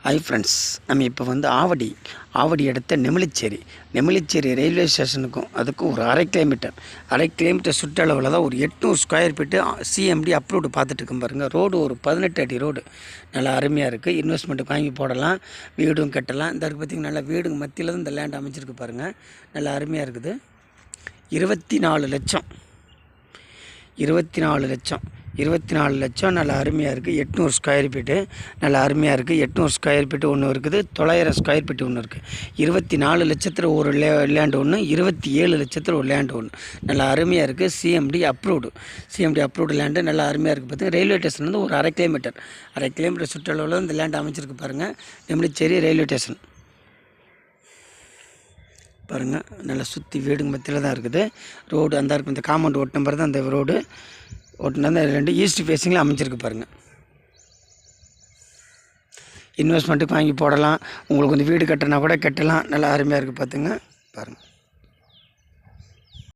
Hi friends, நம்ம இப்போ வந்து ஆவடி அடுத்த நெமிலிச்சேரி ரயில்வே ஸ்டேஷனுக்கும் அதுக்கும் ஒரு அரை கிலோமீட்டர் சுற்றளவில் தான் ஒரு 800 ஸ்கொயர் ஃபீட்டு சிஎம்டி அப்ரூவ்டு பார்த்துட்டு இருக்கோம் பாருங்கள். ரோடு ஒரு 18 அடி ரோடு, நல்லா அருமையாக இருக்குது. இன்வெஸ்ட்மெண்ட்டுக்கு வாங்கி போடலாம், வீடும் கட்டலாம். இந்த பார்த்திங்கன்னா நல்லா வீடுங்க மத்தியில் தான் இந்த லேண்ட் அமைச்சிருக்கு பாருங்கள், நல்லா அருமையாக இருக்குது. 24 லட்சம் நல்லா அருமையாக இருக்குது. 800 ஸ்கொயர் ஃபீட்டு நல்லா அருமையாக இருக்குது. 800 ஸ்கொயர் ஃபீட்டு ஒன்று இருக்குது, 900 ஸ்கொயர் ஃபீட்டு ஒன்று இருக்குது. 24 லட்சத்தில் ஒரு லேண்டு ஒன்று, 27 லட்சத்தில் ஒரு லேண்டு ஒன்று, நல்லா அருமையாக இருக்குது. சிஎம்டி அப்ரூவ்டு லேண்டு நல்லா அருமையாக இருக்குது. பார்த்திங்கன்னா ரயில்வே ஸ்டேஷன் வந்து ஒரு அரை கிலோமீட்டர் சுற்றளவில் இந்த லேண்டு அமைச்சிருக்கு பாருங்கள். நெமிலிச்சேரி ரயில்வே ஸ்டேஷன் பாருங்கள், நல்லா சுற்றி வீடுங்க மத்தியில் தான் இருக்குது. ரோடு அந்த இருக்கும், இந்த காம்பவுண்ட் ஓட்டு நம்பர் தான் அந்த ரோடு ஓட்டுனா 2 ஈஸ்ட் ஃபேஸிங்கில் அமைச்சிருக்கு பாருங்கள். இன்வெஸ்ட்மெண்ட்டுக்கு வாங்கி போடலாம், உங்களுக்கு வந்து வீடு கட்டினா கூட கட்டலாம், நல்லா அருமையாக இருக்குது. பார்த்துங்க பாருங்கள்.